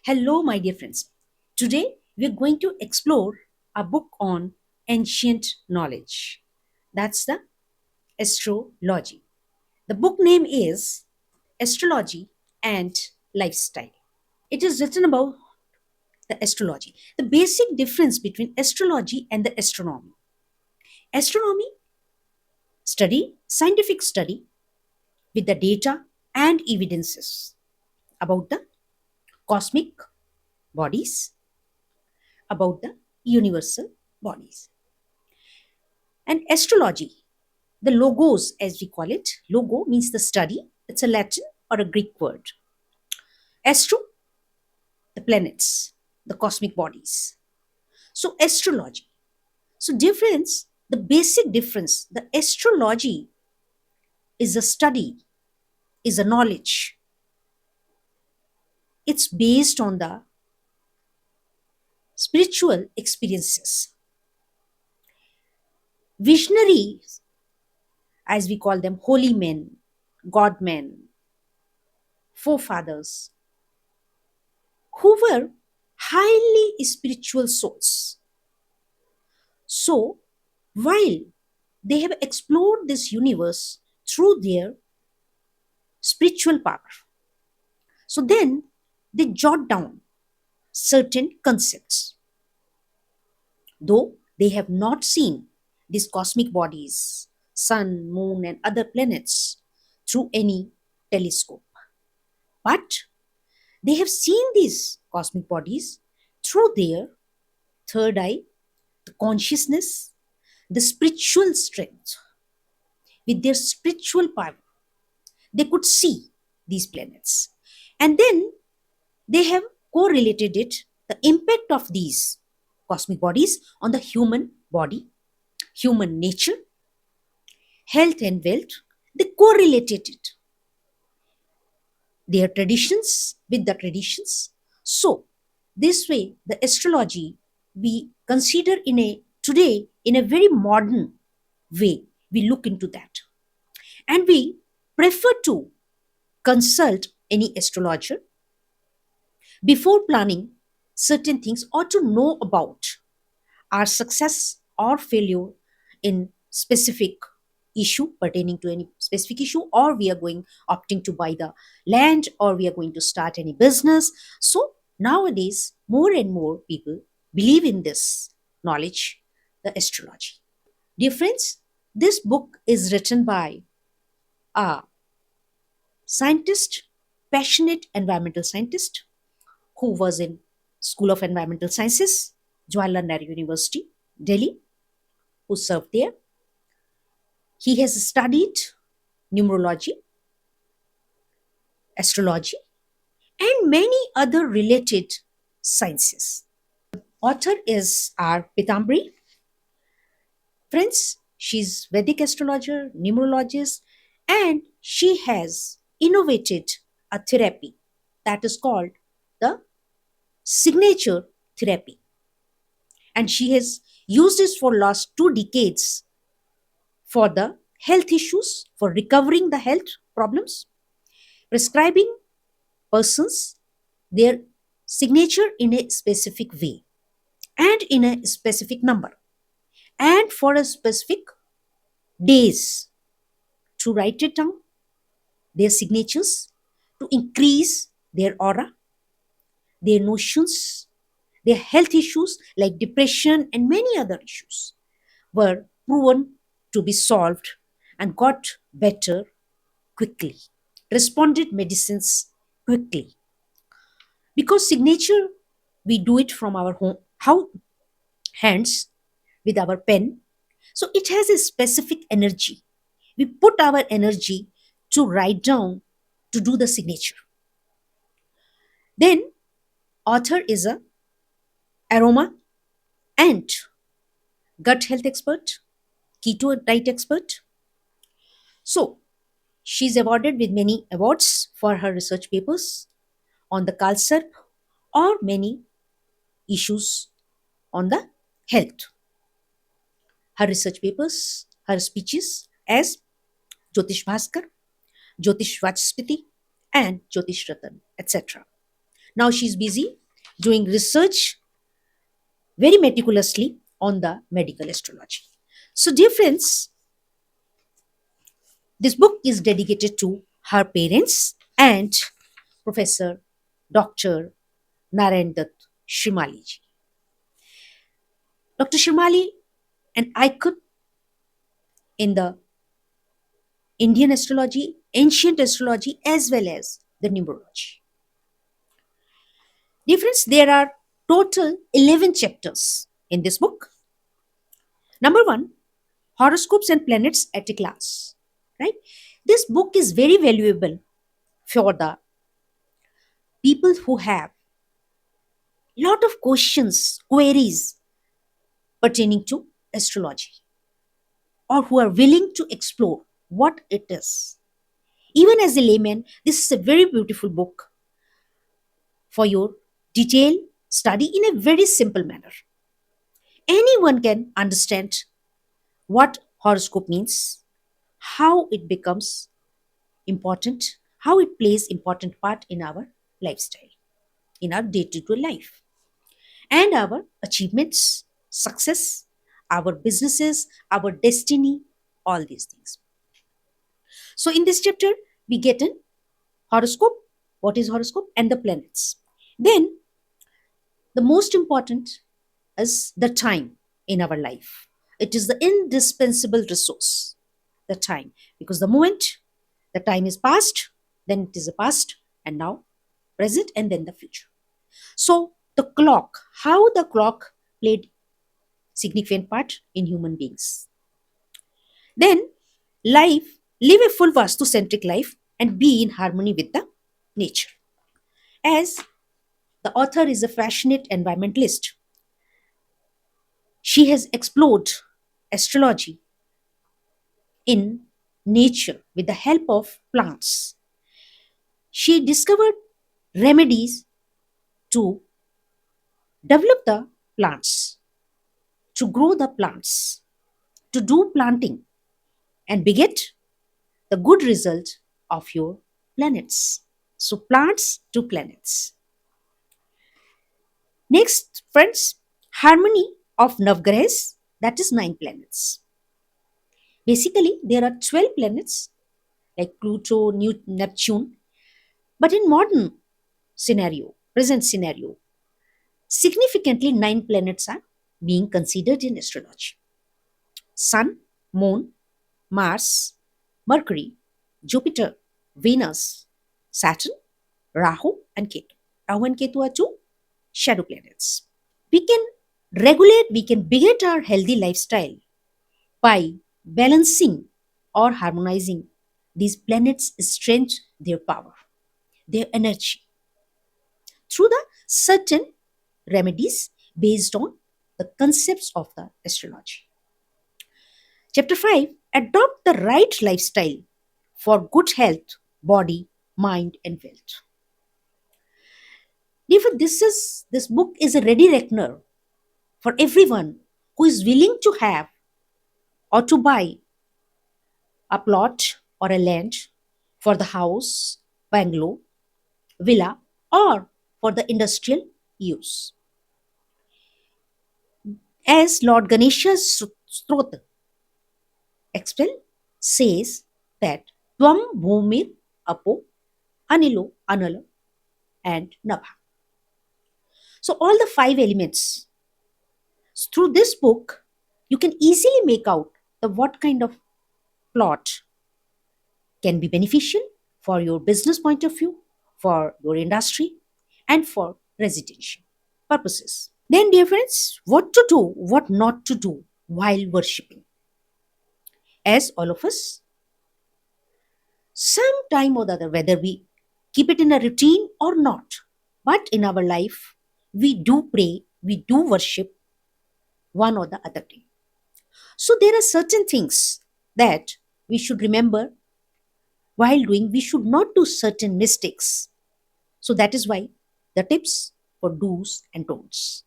Hello, my dear friends. Today we are going to explore a book on ancient knowledge. That's the astrology. The book name is Astrology and Lifestyle. It is written about the astrology, the basic difference between astrology and the astronomy. Astronomy study, scientific study with the data and evidences about the cosmic bodies, about the universal bodies. And astrology, the logos as we call it, logo means the study. It's a Latin or a Greek word. Astro, the planets, the cosmic bodies. So astrology. So difference, the basic difference, the astrology is a study, is a knowledge. It's based on the spiritual experiences. Visionaries, as we call them, holy men, god men, forefathers, who were highly spiritual souls. So, while they have explored this universe through their spiritual power, so then they jot down certain concepts. Though they have not seen these cosmic bodies, sun, moon, and other planets through any telescope, but they have seen these cosmic bodies through their third eye, the consciousness, the spiritual strength. With their spiritual power, they could see these planets. And then they have correlated it, the impact of these cosmic bodies on the human body, human nature, health, and wealth. They correlated it, their traditions with the traditions. So, this way, the astrology we consider in a today in a very modern way. We look into that. And we prefer to consult any astrologer before planning certain things or to know about our success or failure in specific issue pertaining to any specific issue, or we are going opting to buy the land, or we are going to start any business. So nowadays more and more people believe in this knowledge, the astrology. Dear friends, this book is written by a scientist, passionate environmental scientist who was in School of Environmental Sciences, Jawaharlal Nehru University, Delhi, who served there. He has studied numerology, astrology, and many other related sciences. Author is R. Pitambri. Friends, she's Vedic astrologer, numerologist, and she has innovated a therapy that is called the signature therapy. And she has used this for last 2 decades for the health issues, for recovering the health problems, prescribing persons their signature in a specific way and in a specific number and for a specific days to write it down, their signatures, to increase their aura, their notions, their health issues like depression and many other issues were proven to be solved and got better quickly, responded medicines quickly. Because signature, we do it from our home, how hands with our pen. So it has a specific energy. We put our energy to write down to do the signature. Then author is a aroma and gut health expert, keto diet expert. So she's awarded with many awards for her research papers on the Kalsarp or many issues on the health. Her research papers, her speeches as Jyotish Bhaskar, Jyotish Vachaspati, and Jyotish Ratan, etc. Now she's busy doing research very meticulously on the medical astrology. So, dear friends, this book is dedicated to her parents and Professor Dr. Narayan Dutt Shrimali ji. Dr. Shrimali, an icon in the Indian astrology, ancient astrology, as well as the numerology. Difference, there are total 11 chapters in this book. Number one, horoscopes and planets at a class. Right? This book is very valuable for the people who have lot of questions, queries pertaining to astrology, or who are willing to explore what it is. Even as a layman, this is a very beautiful book for your detailed study in a very simple manner. Anyone can understand what horoscope means, how it becomes important, how it plays important part in our lifestyle, in our day-to-day life, and our achievements, success, our businesses, our destiny, all these things. So in this chapter, we get an horoscope, what is horoscope, and the planets. Then the most important is the time in our life. It is the indispensable resource, the time, because the moment the time is past, then it is a past, and now present, and then the future. So the clock, how the clock played significant part in human beings. Then life, live a full Vastu centric life and be in harmony with the nature. As the author is a passionate environmentalist, she has explored astrology in nature with the help of plants. She discovered remedies to develop the plants, to grow the plants, to do planting and beget the good result of your planets. So, plants to planets. Next, friends, harmony of Navgrahas, that is 9 planets. Basically, there are 12 planets like Pluto, Neptune, but in modern scenario, present scenario, significantly 9 planets are being considered in astrology. Sun, Moon, Mars, Mercury, Jupiter, Venus, Saturn, Rahu, and Ketu. Rahu and Ketu are two shadow planets. We can beget our healthy lifestyle by balancing or harmonizing these planets' strength, their power, their energy through the certain remedies based on the concepts of the astrology. Chapter 5, adopt the right lifestyle for good health, body, mind, and wealth. Therefore, this book is a ready reckoner for everyone who is willing to have or to buy a plot or a land for the house, bungalow, villa, or for the industrial use. As Lord Ganesha's Strota expel says that Tvam Bhumir Apo Anilo Anala and Nabha. So all the 5 elements. Through this book, you can easily make out the what kind of plot can be beneficial for your business point of view, for your industry, and for residential purposes. Then, dear friends, what to do, what not to do while worshipping. As all of us, some time or the other, whether we keep it in a routine or not, but in our life, we do pray, we do worship one or the other day. So, there are certain things that we should remember while doing. We should not do certain mistakes. So, that is why the tips for do's and don'ts.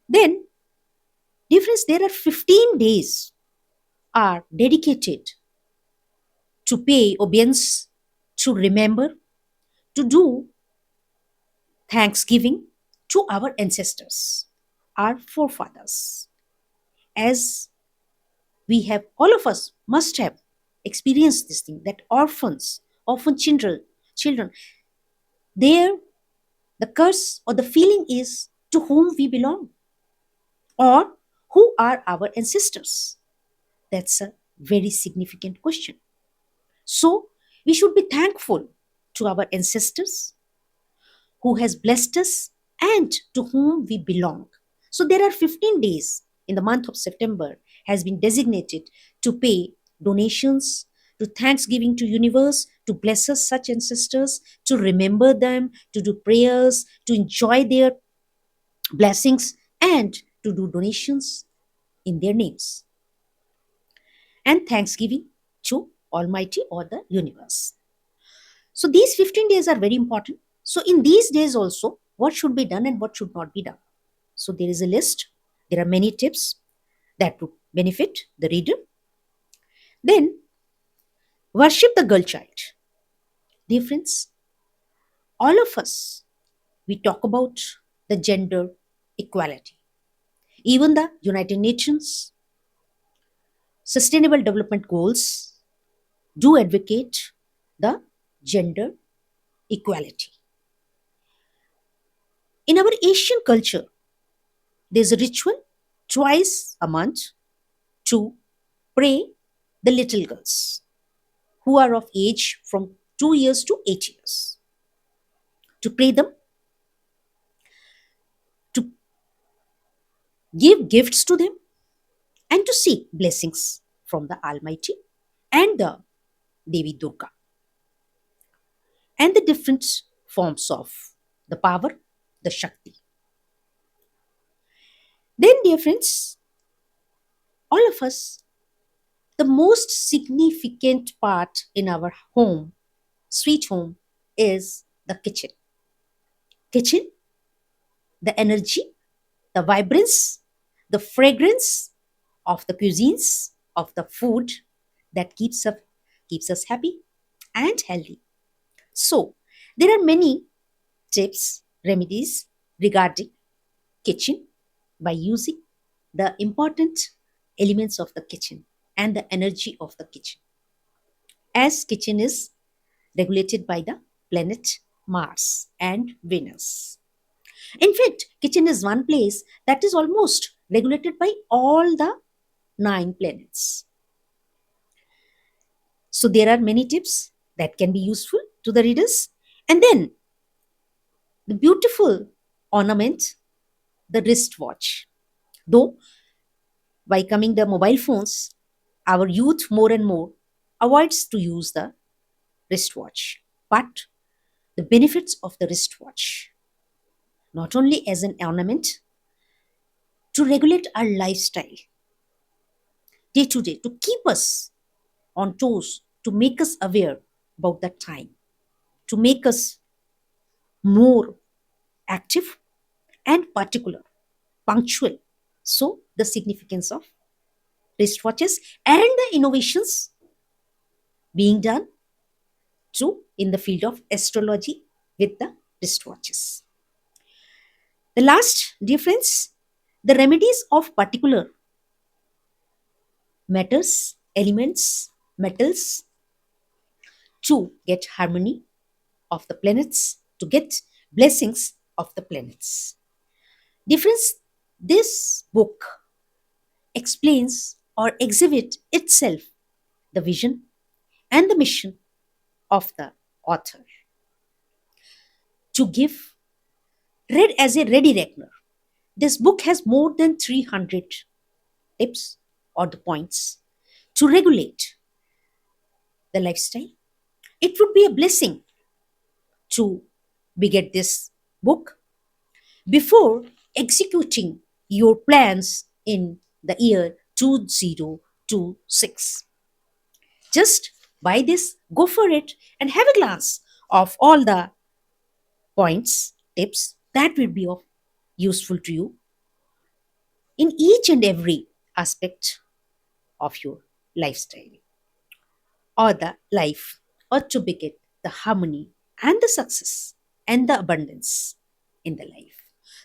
Then, difference, there are 15 days are dedicated to pay obeisance, to remember, to do thanksgiving to our ancestors, our forefathers, as we have, all of us must have experienced this thing, that orphan children, there the curse or the feeling is to whom we belong, or who are our ancestors. That's a very significant question. So we should be thankful to our ancestors who has blessed us and to whom we belong. So there are 15 days in the month of September has been designated to pay donations, to thanksgiving to universe, to bless us such ancestors, to remember them, to do prayers, to enjoy their blessings, and to do donations in their names, and thanksgiving to Almighty or the universe. So these 15 days are very important. So in these days also, what should be done and what should not be done? So there is a list. There are many tips that would benefit the reader. Then worship the girl child. Dear friends, all of us, we talk about the gender equality. Even the United Nations Sustainable Development Goals do advocate the gender equality. In our Asian culture, there's a ritual twice a month to pray the little girls who are of age from 2 years to 8 years, to pray them, to give gifts to them, and to seek blessings from the Almighty and the Devi Durga, and the different forms of the power, the Shakti. Then, dear friends, all of us, the most significant part in our home, sweet home, is the kitchen. Kitchen, the energy, the vibrance, the fragrance of the cuisines, of the food that keeps us happy and healthy. So, there are many tips, remedies regarding kitchen by using the important elements of the kitchen and the energy of the kitchen. As kitchen is regulated by the planet Mars and Venus. In fact, kitchen is one place that is almost regulated by all the 9 planets. So there are many tips that can be useful to the readers. And then the beautiful ornament, the wristwatch. Though by coming the mobile phones, our youth more and more avoids to use the wristwatch. But the benefits of the wristwatch, not only as an ornament, to regulate our lifestyle day to day, to keep us on toes, to make us aware about the time, to make us more active and particular, punctual. So, the significance of wristwatches and the innovations being done to in the field of astrology with the wristwatches. The last difference, the remedies of particular matters, elements, metals to get harmony of the planets, to get blessings of the planets. Difference, this book explains or exhibit itself the vision and the mission of the author to give read as a ready reckoner. This book has more than 300 tips or the points to regulate the lifestyle. It would be a blessing to beget this book before executing your plans in the year 2026. Just buy this, go for it, and have a glance of all the points, tips that will be of useful to you in each and every aspect of your lifestyle or the life, or to beget the harmony and the success and the abundance in the life.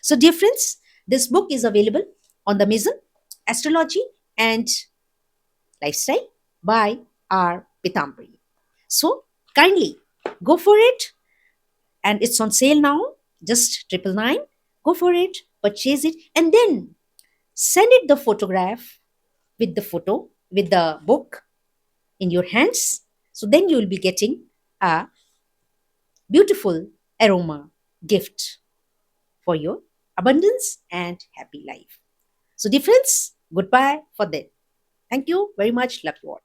So, dear friends, this book is available on the Amazon, Astrology and Lifestyle by R. Pitambri. So, kindly go for it, and it's on sale now, just 999. Go for it, purchase it, and then send it the photograph with the photo, with the book in your hands. So then you will be getting a beautiful aroma gift for your abundance and happy life. So, dear friends, goodbye for that. Thank you very much. Love you all.